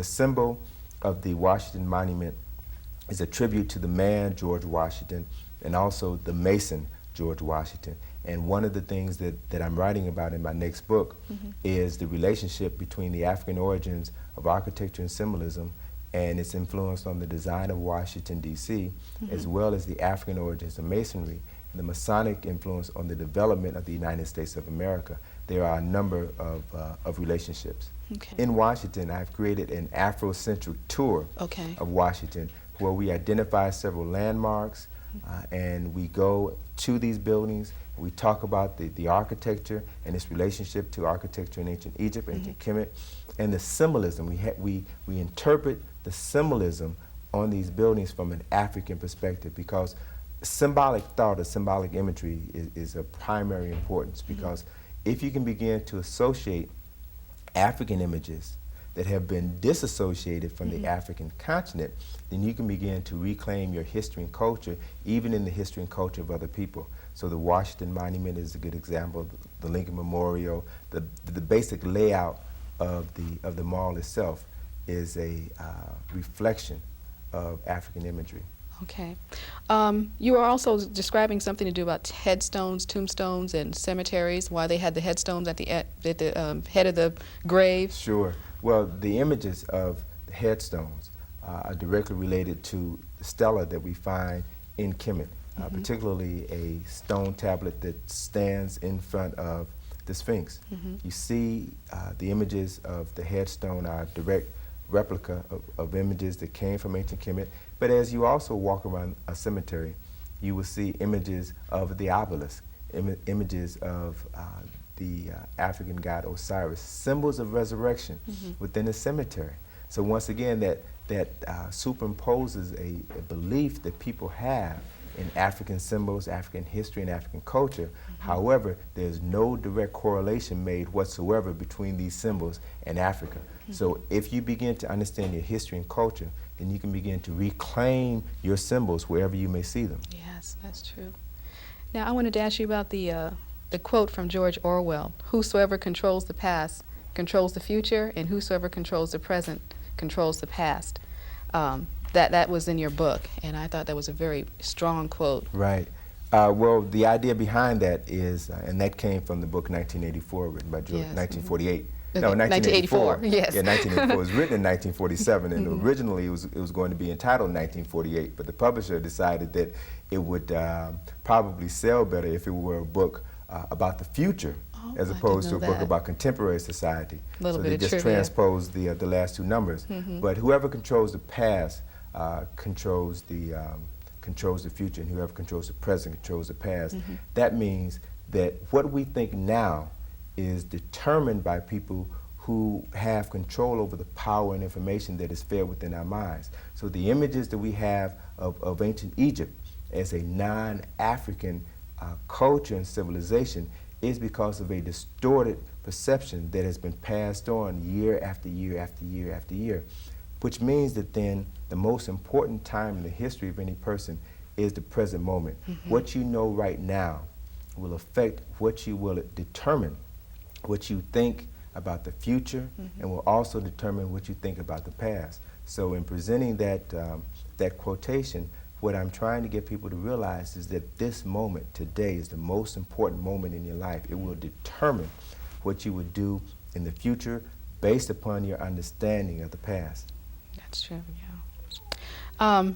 the symbol of the Washington Monument is a tribute to the man, George Washington, and also the Mason, George Washington. And one of the things that I'm writing about in my next book is the relationship between the African origins of architecture and symbolism and its influence on the design of Washington, D.C., as well as the African origins of Masonry and the Masonic influence on the development of the United States of America. There are a number of relationships. Okay. In Washington, I've created an Afrocentric tour of Washington where we identify several landmarks and we go to these buildings. We talk about the architecture and its relationship to architecture in ancient Egypt, ancient Kemet, and the symbolism. We interpret the symbolism on these buildings from an African perspective, because symbolic thought or symbolic imagery is of primary importance, because if you can begin to associate African images that have been disassociated from the African continent, then you can begin to reclaim your history and culture, even in the history and culture of other people. So the Washington Monument is a good example, the Lincoln Memorial, the basic layout of the mall itself is a reflection of African imagery. Okay. You were also describing something to do about headstones, tombstones, and cemeteries, why they had the headstones at the head of the grave. Sure. Well, the images of the headstones are directly related to the stela that we find in Kemet, particularly a stone tablet that stands in front of the Sphinx. You see the images of the headstone are a direct replica of images that came from ancient Kemet. But as you also walk around a cemetery, you will see images of the obelisk, images of the African god Osiris, symbols of resurrection within the cemetery. So once again, that superimposes a belief that people have in African symbols, African history, and African culture. However, there's no direct correlation made whatsoever between these symbols and Africa. So if you begin to understand your history and culture, then you can begin to reclaim your symbols wherever you may see them. Yes, that's true. Now, I wanted to ask you about the quote from George Orwell: "Whosoever controls the past controls the future, and whosoever controls the present controls the past." That was in your book, and I thought that was a very strong quote. Right. Well, the idea behind that is, and that came from the book 1984, written by George, 1948. No, 1984. Yes. Yeah, 1984. It was written in 1947, and originally it was going to be entitled 1948, but the publisher decided that it would probably sell better if it were a book about the future, as opposed to a book about contemporary society. So they just transposed the last two numbers. But whoever controls the past controls the future, and whoever controls the present controls the past. That means that what we think now is determined by people who have control over the power and information that is fed within our minds. So the images that we have of ancient Egypt as a non-African culture and civilization is because of a distorted perception that has been passed on year after year after year after year, which means that then the most important time in the history of any person is the present moment. What you know right now will affect what you will determine what you think about the future, and will also determine what you think about the past. So in presenting that quotation, what I'm trying to get people to realize is that this moment today is the most important moment in your life. It will determine what you would do in the future based upon your understanding of the past. That's true, yeah.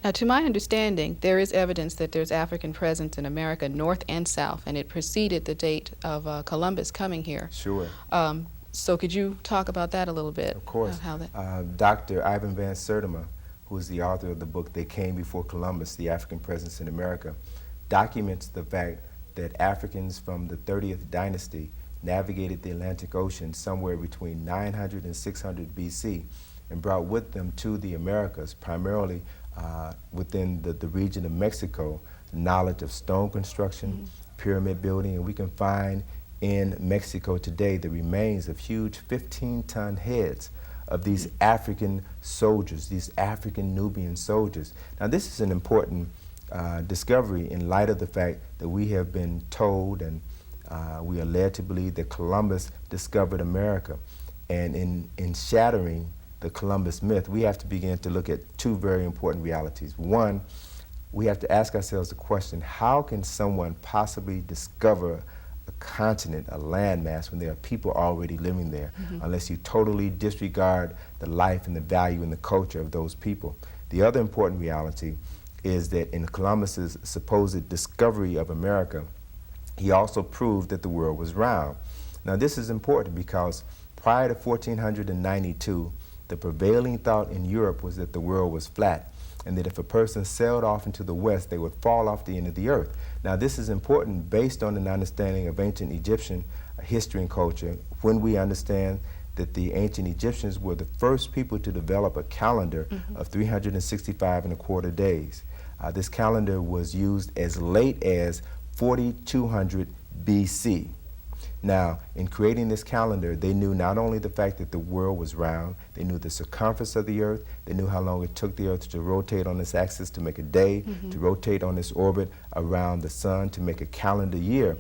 Now, to my understanding, there is evidence that there's African presence in America, North and South, and it preceded the date of Columbus coming here. Sure. So could you talk about that a little bit? Of course. How that Dr. Ivan Van Sertima, who is the author of the book They Came Before Columbus, The African Presence in America, documents the fact that Africans from the 30th dynasty navigated the Atlantic Ocean somewhere between 900 and 600 BC and brought with them to the Americas, primarily within the region of Mexico, knowledge of stone construction, pyramid building, and we can find in Mexico today the remains of huge 15-ton heads of these African soldiers, these African Nubian soldiers. Now this is an important discovery in light of the fact that we have been told and we are led to believe that Columbus discovered America. And in shattering the Columbus myth, we have to begin to look at two very important realities. One, we have to ask ourselves the question, how can someone possibly discover a continent, a landmass, when there are people already living there, unless you totally disregard the life and the value and the culture of those people? The other important reality is that in Columbus's supposed discovery of America, he also proved that the world was round. Now this is important because prior to 1492, the prevailing thought in Europe was that the world was flat, and that if a person sailed off into the west, they would fall off the end of the earth. Now this is important based on an understanding of ancient Egyptian history and culture, when we understand that the ancient Egyptians were the first people to develop a calendar of 365 and a quarter days. This calendar was used as late as 4200 BC. Now, in creating this calendar, they knew not only the fact that the world was round, they knew the circumference of the earth, they knew how long it took the earth to rotate on its axis to make a day, to rotate on its orbit around the sun to make a calendar year.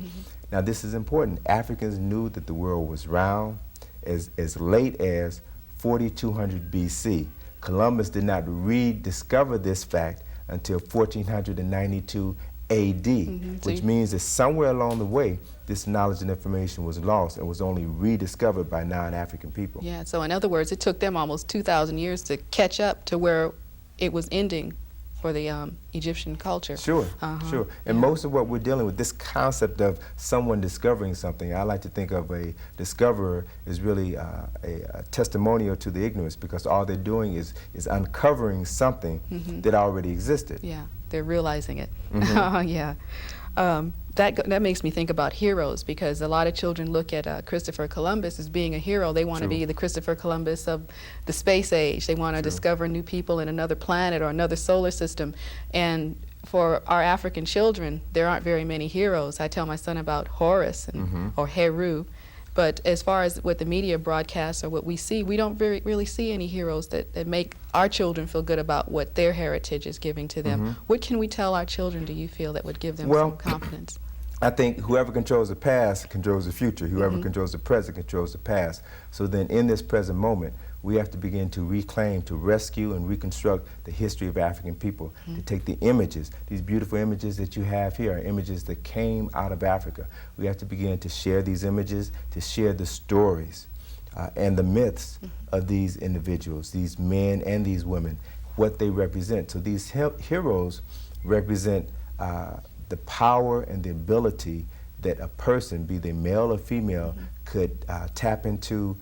Now this is important. Africans knew that the world was round as late as 4200 BC. Columbus did not rediscover this fact until 1492 AD, which means that somewhere along the way, this knowledge and information was lost and was only rediscovered by non-African people. Yeah, so in other words, it took them almost 2,000 years to catch up to where it was ending for the Egyptian culture. Sure, sure. And most of what we're dealing with, this concept of someone discovering something, I like to think of a discoverer as really a testimonial to the ignorance, because all they're doing is uncovering something that already existed. Yeah, they're realizing it. Yeah. That makes me think about heroes, because a lot of children look at Christopher Columbus as being a hero. They want to be the Christopher Columbus of the space age. They want to discover new people in another planet or another solar system. And for our African children, there aren't very many heroes. I tell my son about Horus and, or Heru. But as far as what the media broadcasts or what we see, we don't really see any heroes that make our children feel good about what their heritage is giving to them. What can we tell our children, do you feel, that would give them some confidence? I think whoever controls the past controls the future. Whoever controls the present controls the past. So then in this present moment, we have to begin to reclaim, to rescue and reconstruct the history of African people, to take the images, these beautiful images that you have here are images that came out of Africa. We have to begin to share these images, to share the stories and the myths of these individuals, these men and these women, what they represent. So these heroes represent the power and the ability that a person, be they male or female, could tap into,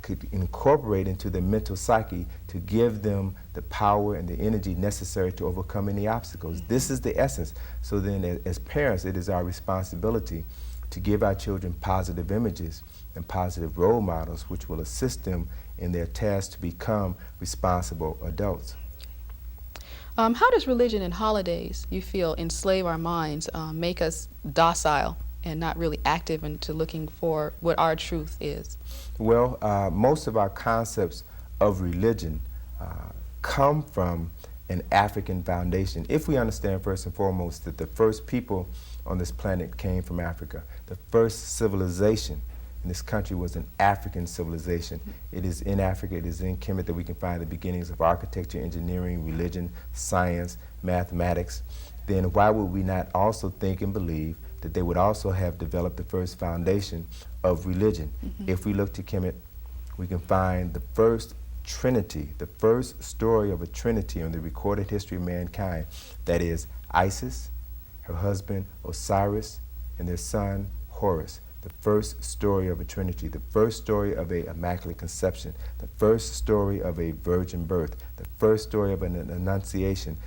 could incorporate into their mental psyche to give them the power and the energy necessary to overcome any obstacles. This is the essence. So then as parents, it is our responsibility to give our children positive images and positive role models which will assist them in their task to become responsible adults. How does religion and holidays, you feel, enslave our minds, make us docile and not really active into looking for what our truth is? Well, most of our concepts of religion come from an African foundation. If we understand first and foremost that the first people on this planet came from Africa, the first civilization in this country was an African civilization. It is in Africa, it is in Kemet that we can find the beginnings of architecture, engineering, religion, science, mathematics. Then why would we not also think and believe that they would also have developed the first foundation of religion? If we look to Kemet, we can find the first trinity, the first story of a trinity in the recorded history of mankind. That is Isis, her husband Osiris, and their son Horus. The first story of a trinity, the first story of an immaculate conception, the first story of a virgin birth, the first story of an annunciation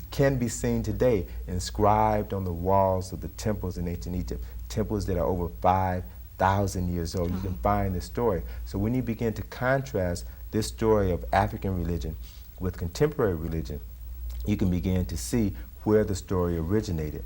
can be seen today inscribed on the walls of the temples in ancient Egypt, temples that are over 5,000 years old. You can find this story. So when you begin to contrast this story of African religion with contemporary religion, you can begin to see where the story originated.